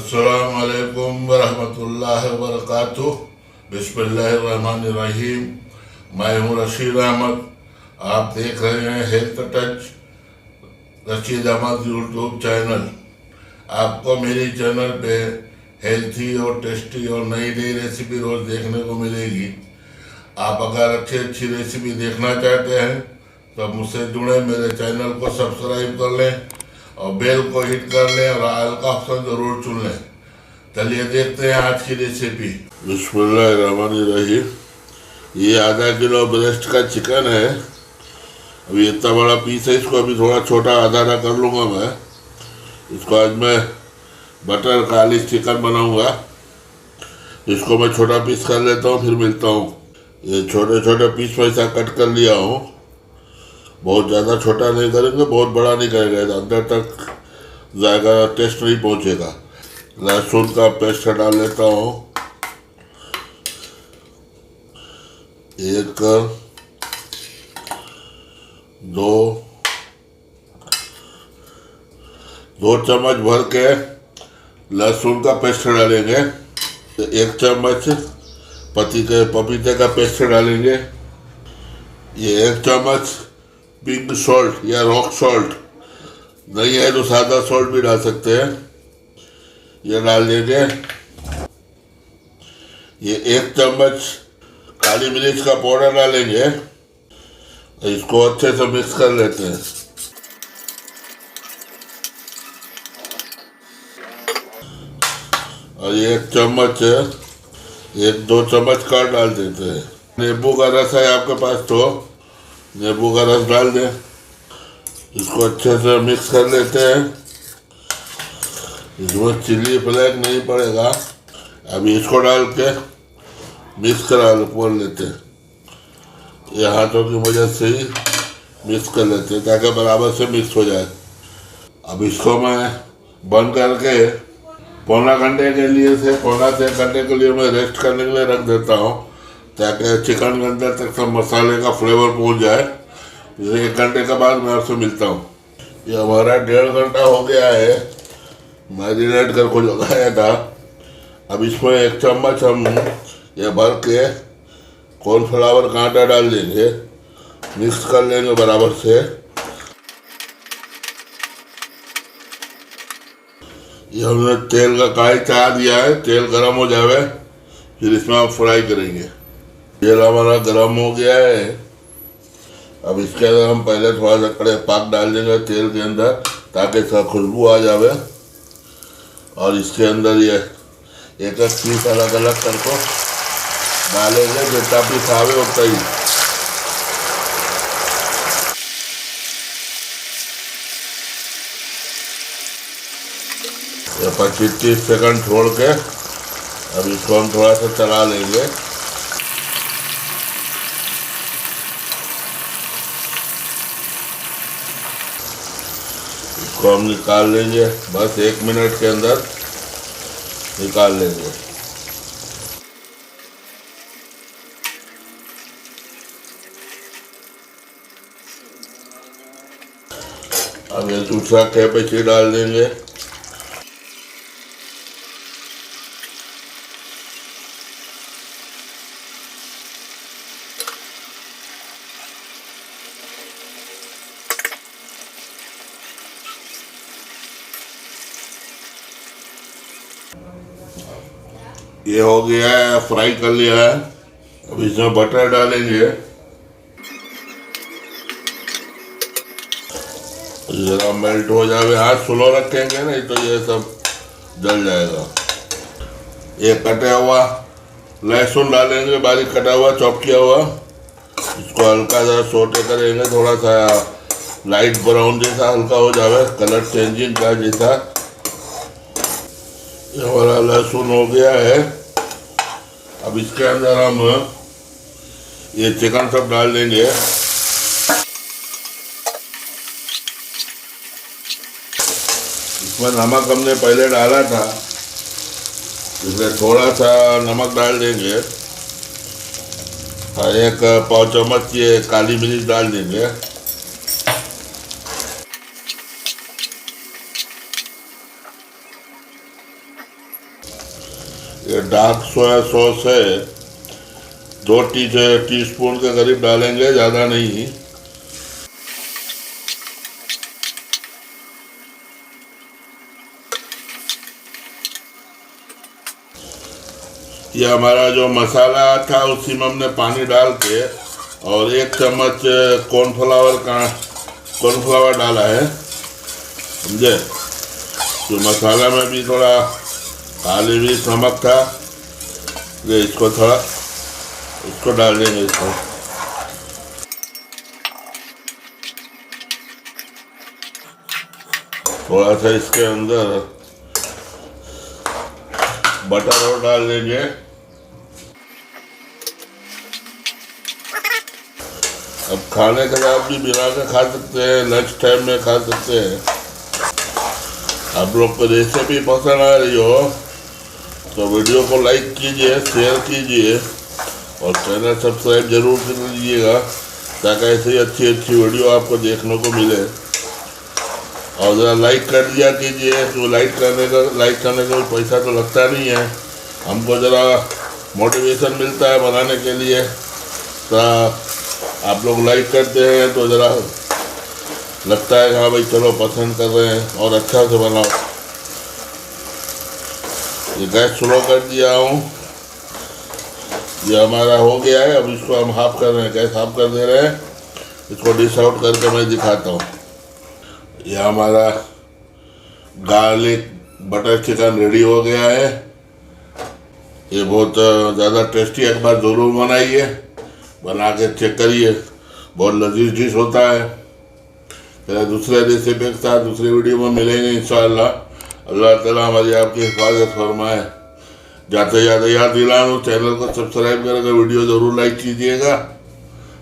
अस्सलाम वालेकुम वरहमतुल्लाहि वबरकातुह। बिस्मिल्लाहिर्रहमानिर्रहीम। मैं हूँ रशीद अहमद। आप देख रहे हैं health touch Rashid Ahmed YouTube channel. आपको मेरी चैनल पे हेल्थी और टेस्टी और नई नई रेसिपी रोज़ देखने को मिलेगी। आप अगर अच्छी अच्छी रेसिपी देखना चाहते हैं तो मुझसे जुड़े, मेरे चैनल को सब्सक्राइब कर लें और बेल को हिट कर लें और ऑल का ऑप्शन ज़रूर चुन लें। चलिए देखते हैं आज की रेसिपी। बिस्मिल्लाहिर्रहमानिर्रहीम। ये आधा किलो ब्रेस्ट का चिकन है। अभी इतना बड़ा पीस है, इसको अभी थोड़ा छोटा आधा आधा कर लूँगा मैं। इसको आज मैं बटर काली चिकन बनाऊँगा। इसको मैं छोटा पीस कर लेता हूँ, फिर मिलता हूँ। ये छोटे छोटे पीस में ऐसा कट कर लिया हूँ। बहुत ज़्यादा छोटा नहीं करेंगे, बहुत बड़ा नहीं करेंगे, अंदर तक जाएगा, टेस्ट नहीं पहुँचेगा। लहसुन का पेस्ट डाल लेता हूँ। एक दो चम्मच भर के लहसुन का पेस्ट डालेंगे। एक चम्मच पपीते का पेस्ट डालेंगे। ये एक चम्मच पिंक सॉल्ट या रॉक सॉल्ट, नहीं है तो सादा सॉल्ट भी डाल सकते हैं, ये डाल देंगे। ये एक चम्मच काली मिर्च का पाउडर डालेंगे। इसको अच्छे से मिक्स कर लेते हैं। और एक दो चम्मच कर्ड डाल देते हैं। नींबू का रस है आपके पास तो नींबू का रस डाल दें। इसको अच्छे से मिक्स कर लेते हैं। इसमें चिल्ली फ्लेक्स नहीं पड़ेगा। अभी इसको डाल के मिक्स कर लेते हैं। ये हाथों की मदद से ही मिक्स कर लेते हैं ताकि बराबर से मिक्स हो जाए। अब इसको मैं बंद करके पौना घंटे के लिए मैं रेस्ट करने के लिए रख देता हूँ, ताकि चिकन के अंदर तक सब मसाले का फ्लेवर पहुँच जाए। फिर 1 घंटे के बाद मैं आपसे मिलता हूँ। ये हमारा 1.5 घंटा हो गया है मैरिनेट करके लगाया था। अब इसमें 1 चम्मच हम ये भर के कॉर्नफ्लावर का आटा डाल देंगे, मिक्स कर लेंगे बराबर से। ये हमने तेल का कढ़ाई चढ़ा दिया है, तेल गरम हो जाए फिर इसमें हम फ्राई करेंगे। तेल हमारा गरम हो गया है। अब इसके अंदर हम पहले थोड़ा सा कड़े पाक डाल देंगे तेल के अंदर, ताकि इसका खुशबू आ जाए। और इसके अंदर ये एक एक पीस अलग अलग करके डालेंगे, जितना पीस आवे उतना ही। ये 25-30 सेकंड छोड़ के अब इसको हम थोड़ा सा चला लेंगे। इसको हम निकाल लेंगे, बस 1 मिनट के अंदर निकाल लेंगे। अब ये दूसरा कैपेची डाल देंगे। ये हो गया है, फ्राई कर लिया है। अब इसमें बटर डालेंगे। जरा मेल्ट हो जाए, हाथ स्लो रखेंगे नहीं तो ये सब जल जाएगा। ये कटा हुआ लहसुन डालेंगे, बारीक कटा हुआ, चॉप किया हुआ। इसको हल्का सा सोटे करेंगे, थोड़ा सा लाइट ब्राउन जैसा हल्का हो जाए, कलर चेंजिंग का जैसा। ये हमारा लहसुन हो गया है। अब इसके अंदर हम ये चिकन सब डाल देंगे। इसमें नमक हमने पहले डाला था, इसलिए थोड़ा सा नमक डाल देंगे। और 1 पाव चम्मच ये काली मिर्च डाल देंगे। ये डार्क सोया सॉस है, 2 टीस्पून के करीब डालेंगे, ज़्यादा नहीं। ये हमारा जो मसाला था उसी में हमने पानी डाल के और 1 चम्मच कॉर्नफ्लावर डाला है, समझे। जो मसाला में भी थोड़ा काली भी नमक था, ये इसको डाल देंगे इसको। थोड़ा सा इसके अंदर बटर और डाल देंगे। अब खाने के बाद भी मिला के खा सकते हैं, लंच टाइम में खा सकते हैं। आप लोग को रेसिपी पसंद आ रही हो तो वीडियो को लाइक कीजिए, शेयर कीजिए और चैनल सब्सक्राइब जरूर कर लीजिएगा, ताकि ऐसी अच्छी वीडियो आपको देखने को मिले। और ज़रा लाइक कर दिया कीजिए, तो लाइक करने का पैसा तो लगता नहीं है, हमको ज़रा मोटिवेशन मिलता है बनाने के लिए। तो आप लोग लाइक करते हैं तो ज़रा लगता है हाँ भाई चलो पसंद कर रहे हैं और अच्छा से बनाओ। ये गैस स्लो कर दिया हूँ, ये हमारा हो गया है। अब इसको हम हाफ कर रहे हैं, गैस हाफ कर दे रहे हैं। इसको डिश आउट करके मैं दिखाता हूँ। ये हमारा गार्लिक बटर चिकन रेडी हो गया है। ये बहुत ज़्यादा टेस्टी, एक बार ज़रूर बनाइए, बना के चेक करिए, बहुत लजीज डिश होता है। फिर दूसरे रेसिपी के साथ दूसरी वीडियो में मिलेंगे इंशाअल्लाह। अल्लाह ताला हमारी आपकी हिफाजत फरमाए। जाते जाते याद दिलाऊं, चैनल को सब्सक्राइब करके वीडियो ज़रूर लाइक कीजिएगा।